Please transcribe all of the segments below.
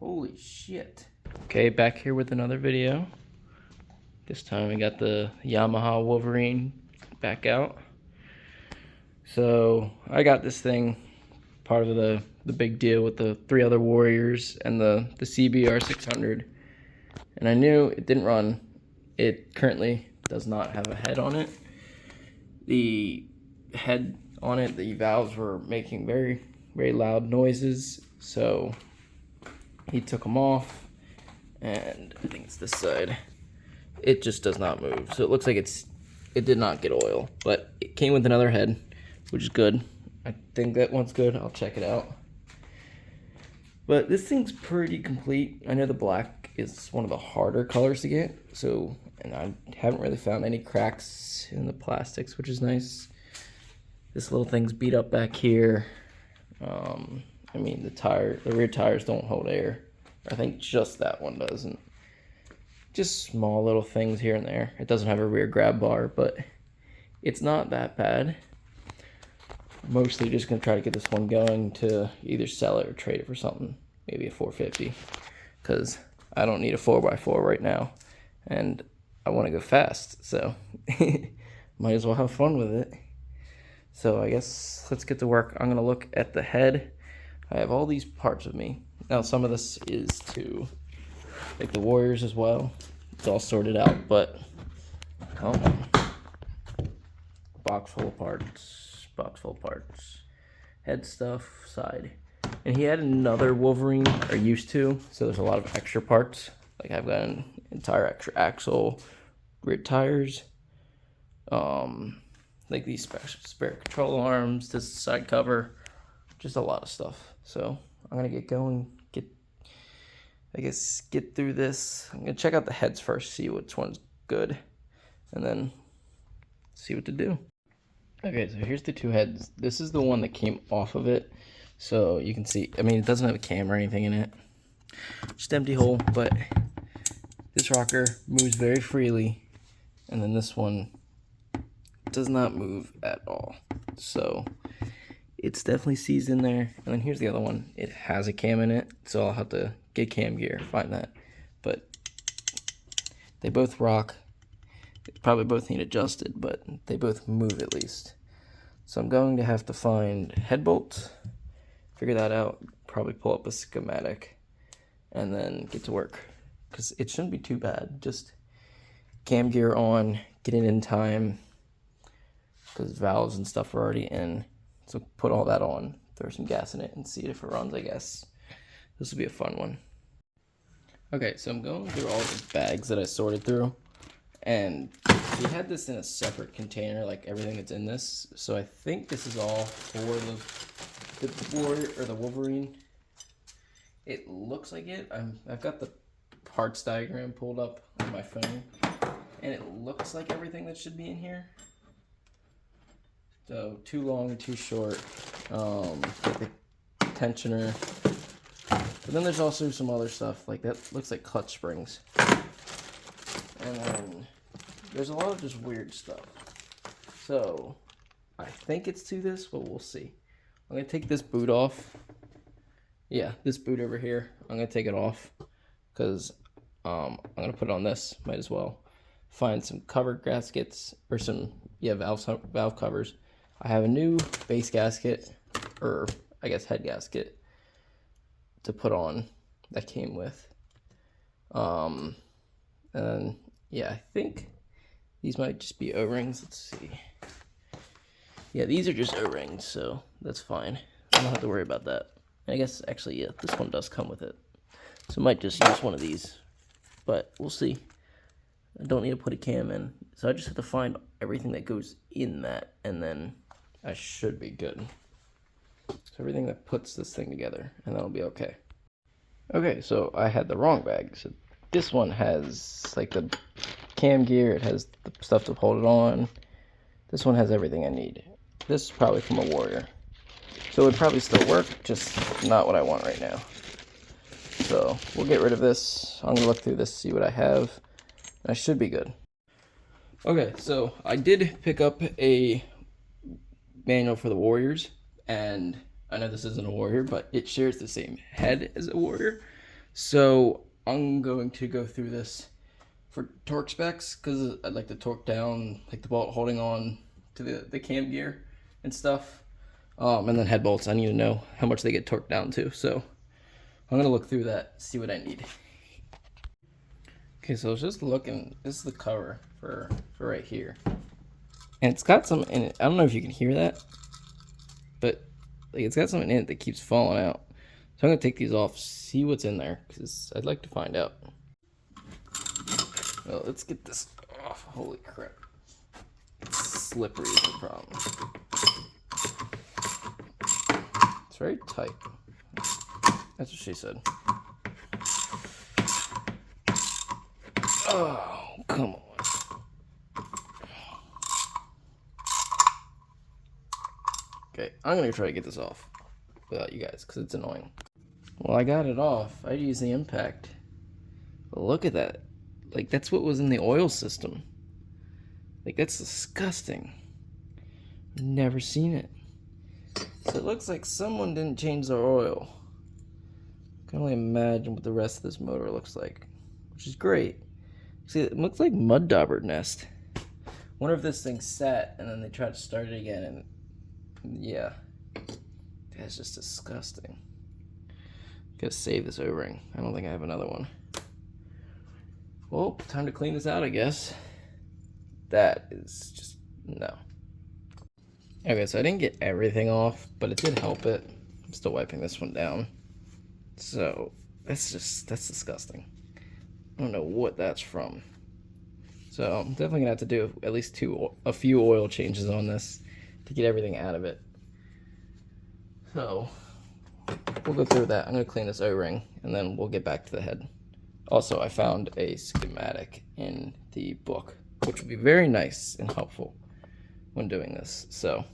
Holy shit. Okay, back here with another video. This time we got the Yamaha Wolverine back out. So I got this thing, part of the big deal with the 3 other Warriors and the CBR 600. And I knew it didn't run. It currently does not have a head on it. The head on it, the valves were making very, very loud noises. So he took them off, and I think it's this side. It just does not move. So it looks like it did not get oil, but it came with another head, which is good. I think that one's good. I'll check it out. But this thing's pretty complete. I know the black is one of the harder colors to get, so, and I haven't really found any cracks in the plastics, which is nice. This little thing's beat up back here. I mean, the rear tires don't hold air. I think just that one doesn't. Just small little things here and there. It doesn't have a rear grab bar, but it's not that bad. I'm mostly just gonna try to get this one going to either sell it or trade it for something, maybe a 450, because I don't need a 4x4 right now, and I want to go fast, so might as well have fun with it. So I guess let's get to work. I'm gonna look at the head. I have all these parts with me. Now some of this is to like the Warriors as well. It's all sorted out, but come on. Box full of parts. Head stuff, side. And he had another Wolverine, or used to, so there's a lot of extra parts. Like I've got an entire extra axle, rear tires, like these spare control arms, this side cover, just a lot of stuff. So I'm gonna get going, get through this. I'm gonna check out the heads first, see which one's good, and then see what to do. Okay, so here's the 2 heads. This is the one that came off of it. So you can see, I mean, it doesn't have a cam or anything in it. Just empty hole, but this rocker moves very freely. And then this one does not move at all. So it's definitely seized in there. And then here's the other one. It has a cam in it, so I'll have to get cam gear, find that. But they both rock. They probably both need adjusted, but they both move at least. So I'm going to have to find head bolts, figure that out, probably pull up a schematic, and then get to work. Because it shouldn't be too bad. Just cam gear on, get it in time, because valves and stuff are already in. So put all that on, throw some gas in it, and see if it runs, I guess. This will be a fun one. Okay, so I'm going through all the bags that I sorted through. And he had this in a separate container, like everything that's in this. So I think this is all for the Wolverine. It looks like it. I've got the parts diagram pulled up on my phone, and it looks like everything that should be in here. So too long, too short. The tensioner. But then there's also some other stuff like that. Looks like clutch springs. And then there's a lot of just weird stuff. So I think it's to this, but we'll see. I'm gonna take this boot off. Yeah, this boot over here. I'm gonna take it off because I'm gonna put it on this. Might as well find some cover gaskets or some valve covers. I have a new base gasket, or I guess head gasket, to put on that came with. And yeah, I think these might just be O-rings. Let's see. Yeah, these are just O-rings, so that's fine. I don't have to worry about that. I guess, actually, yeah, this one does come with it. So I might just use one of these, but we'll see. I don't need to put a cam in, so I just have to find everything that goes in that, and then I should be good. So everything that puts this thing together, and that'll be okay. Okay, so I had the wrong bag. So this one has like the cam gear, it has the stuff to hold it on. This one has everything I need. This is probably from a Warrior. So it would probably still work, just not what I want right now. So we'll get rid of this. I'm gonna look through this, see what I have. I should be good. Okay, so I did pick up a manual for the Warriors, and I know this isn't a Warrior, but it shares the same head as a Warrior. So I'm going to go through this for torque specs because I'd like to torque down like the bolt holding on to the cam gear and stuff. And then head bolts, I need to know how much they get torqued down to. So I'm gonna look through that, see what I need. Okay, so I was just looking. This is the cover for right here, and it's got some in it. I don't know if you can hear that, but like it's got something in it that keeps falling out. So I'm gonna take these off, see what's in there, because I'd like to find out. Well, let's get this off. Holy crap! It's slippery is the problem. It's very tight. That's what she said. Oh, come on. Okay, I'm gonna try to get this off without you guys because it's annoying. Well, I got it off. I used the impact. But look at that. Like, that's what was in the oil system. Like, that's disgusting. I've never seen it. So it looks like someone didn't change their oil. I can only imagine what the rest of this motor looks like, which is great. See, it looks like mud dauber nest. Wonder if this thing sat and then they tried to start it again and yeah. That's just disgusting. Gotta save this O-ring. I don't think I have another one. Well, time to clean this out, I guess. That is just, no. Okay, so I didn't get everything off, but it did help it. I'm still wiping this one down. So, that's disgusting. I don't know what that's from. So I'm definitely gonna have to do at least a few oil changes on this to get everything out of it. So we'll go through that. I'm gonna clean this O-ring and then we'll get back to the head. Also, I found a schematic in the book, which will be very nice and helpful when doing this. So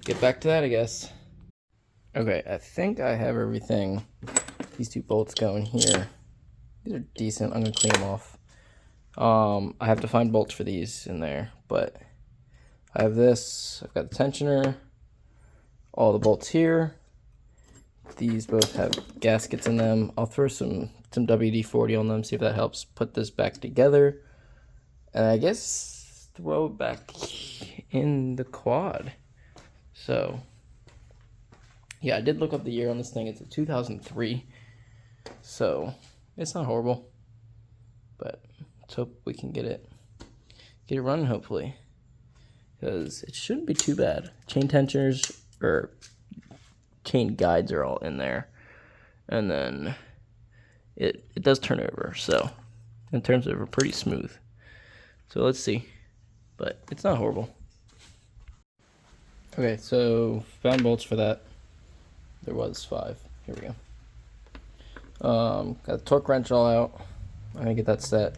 get back to that, I guess. Okay, I think I have everything. These two bolts go in here. These are decent. I'm gonna clean them off. I have to find bolts for these in there, but I have this. I've got the tensioner, all the bolts here. These both have gaskets in them. I'll throw some WD-40 on them, see if that helps put this back together. And I guess throw it back in the quad. So, yeah, I did look up the year on this thing. It's a 2003. So, it's not horrible. But let's hope we can get it running, hopefully. Because it shouldn't be too bad. Chain tensioners, or chain guides are all in there. And then it does turn over, so it turns over pretty smooth. So let's see. But it's not horrible. Okay, so found bolts for that. There was 5. Here we go. Got the torque wrench all out. I'm gonna get that set.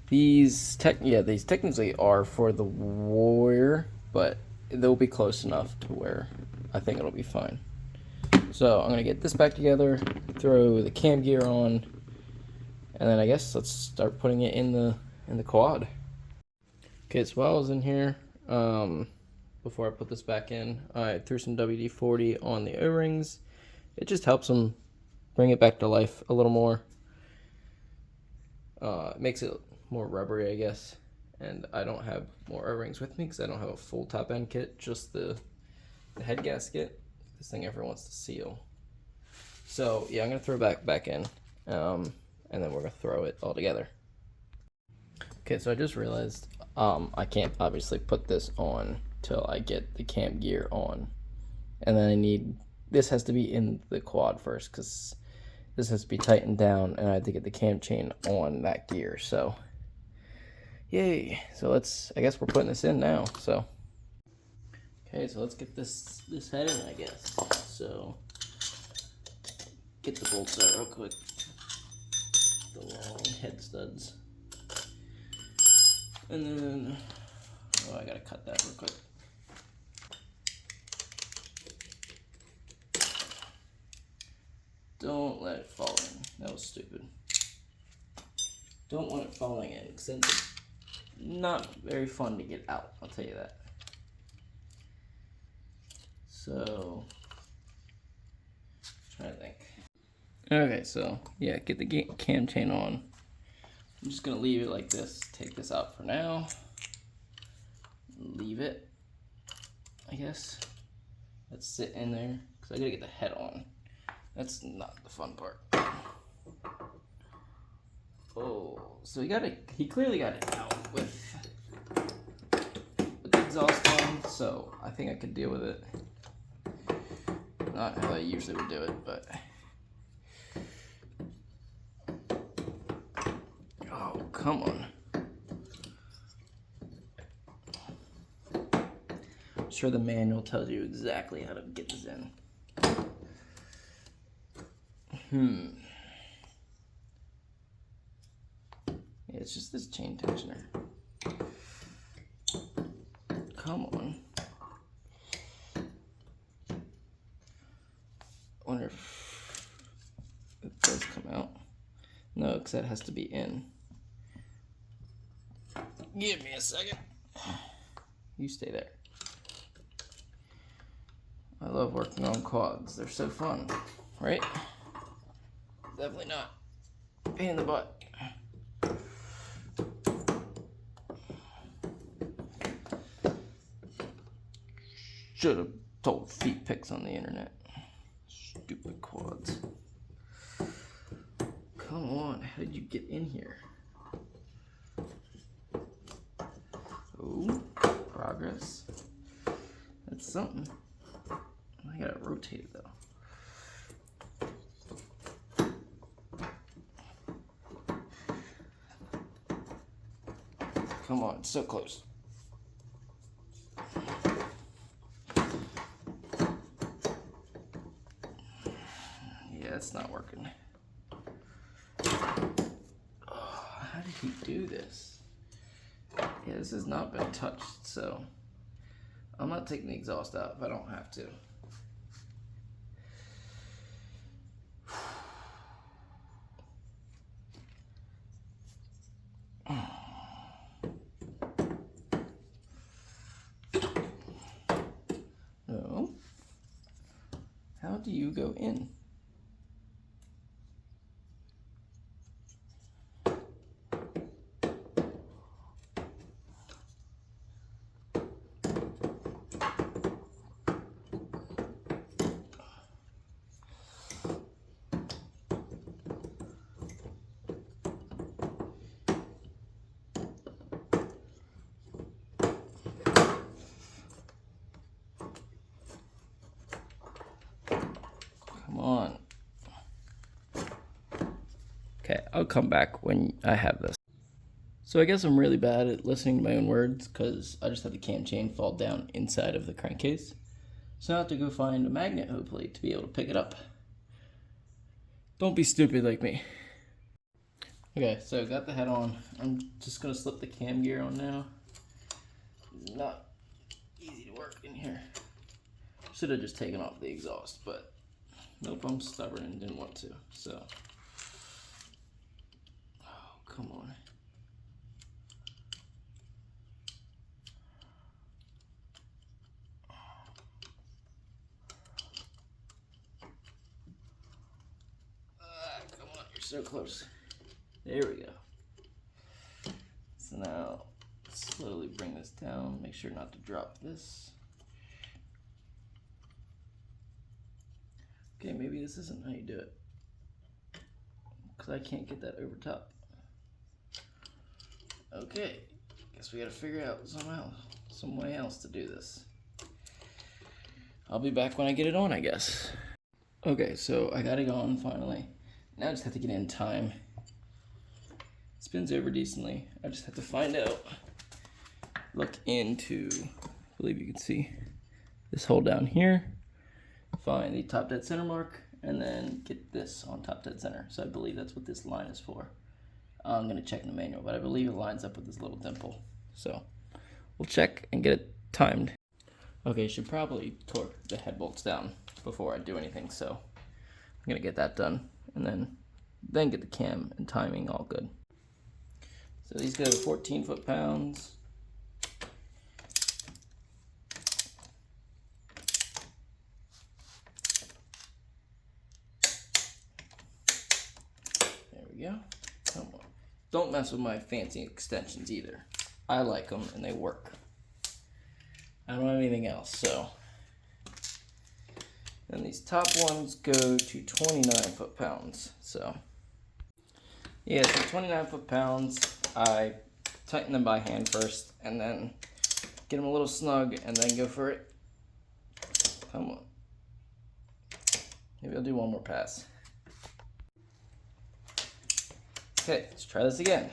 These technically are for the Warrior, but they'll be close enough to where I think it'll be fine. So I'm gonna get this back together, throw the cam gear on, and then I guess let's start putting it in the quad. Okay, so while I was in here, before I put this back in, I threw some WD-40 on the O-rings. It just helps them bring it back to life a little more. It makes it more rubbery, I guess. And I don't have more O-rings with me because I don't have a full top end kit, just the head gasket. This thing everyone wants to seal. So yeah, I'm gonna throw it back in, and then we're gonna throw it all together. Okay, so I just realized I can't obviously put this on till I get the cam gear on, and then this has to be in the quad first because this has to be tightened down, and I have to get the cam chain on that gear. So yay! So I guess we're putting this in now. So okay, so let's get this head in, I guess. So get the bolts out real quick. The long head studs. And then, oh, I gotta cut that real quick. Don't let it fall in. That was stupid. Don't want it falling in, because it's not very fun to get out, I'll tell you that. So, I'm trying to think. Okay, so yeah, get the cam chain on. I'm just gonna leave it like this. Take this out for now. Leave it, I guess. Let's sit in there because I gotta get the head on. That's not the fun part. Oh, so he clearly got it out with the exhaust on, so I think I could deal with it. Not how I usually would do it, but. Oh, come on. I'm sure the manual tells you exactly how to get this in. Yeah, it's just this chain tensioner. Come on. I wonder if it does come out. No, because that has to be in. Give me a second. You stay there. I love working on quads. They're so fun, right? Definitely not pain in the butt. Should have told feet pics on the internet. Stupid quads. Come on, how did you get in here? Oh, progress. That's something. I gotta rotate it though. Come on, it's so close. Yeah, it's not working. Oh, how did he do this? Yeah, this has not been touched, so I'm not taking the exhaust out if I don't have to. No. How do you go in? Come on. Okay, I'll come back when I have this. So I guess I'm really bad at listening to my own words because I just had the cam chain fall down inside of the crankcase. So I have to go find a magnet, hopefully, to be able to pick it up. Don't be stupid like me. Okay, so got the head on. I'm just gonna slip the cam gear on now. Not easy to work in here. Should have just taken off the exhaust, but nope, I'm stubborn and didn't want to, so. Oh, come on. Come on, you're so close. There we go. So now, slowly bring this down. Make sure not to drop this. Okay, maybe this isn't how you do it. Because I can't get that over top. Okay, guess we gotta figure out some way else to do this. I'll be back when I get it on, I guess. Okay, so I got it on finally. Now I just have to get in time. Spins over decently. I just have to find out. Look into, I believe you can see this hole down here. Find the top dead center mark, and then get this on top dead center. So I believe that's what this line is for. I'm gonna check in the manual, but I believe it lines up with this little dimple. So we'll check and get it timed. Okay, should probably torque the head bolts down before I do anything. So I'm gonna get that done, and then get the cam and timing all good. So these go 14 foot-pounds. we go. Don't mess with my fancy extensions either. I like them and they work. I don't have anything else, so. And these top ones go to 29 foot-pounds. So, yeah, so 29 foot-pounds. I tighten them by hand first and then get them a little snug and then go for it. Come on. Maybe I'll do one more pass. Okay, let's try this again.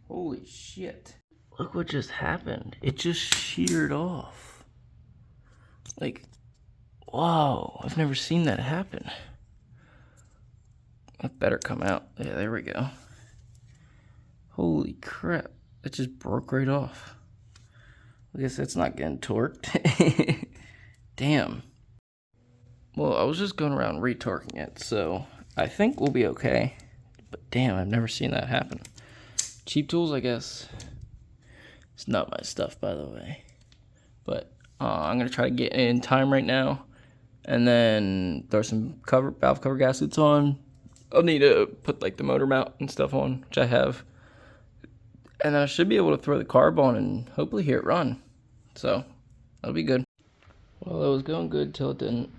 Holy shit. Look what just happened. It just sheared off. Like, wow, I've never seen that happen. That better come out. Yeah, there we go. Holy crap. It just broke right off. I guess that's not getting torqued. Damn. Well, I was just going around retorquing it, so I think we'll be okay. But damn, I've never seen that happen. Cheap tools, I guess. It's not my stuff, by the way. But I'm going to try to get in time right now. And then throw some valve cover gaskets on. I'll need to put like the motor mount and stuff on, which I have. And then I should be able to throw the carb on and hopefully hear it run. So, that'll be good. Well, it was going good till it didn't.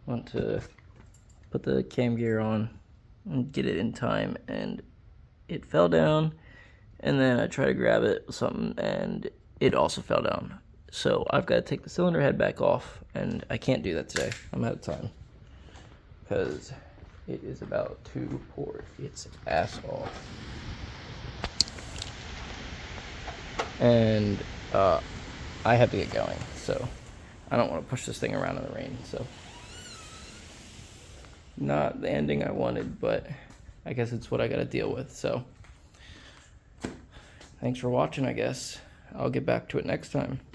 Want to put the cam gear on and get it in time, and it fell down. And then I tried to grab it with something, and it also fell down. So I've got to take the cylinder head back off, and I can't do that today. I'm out of time because it is about to pour its ass off. And I have to get going, so I don't want to push this thing around in the rain. So not the ending I wanted, but I guess it's what I got to deal with. So thanks for watching, I guess. I'll get back to it next time.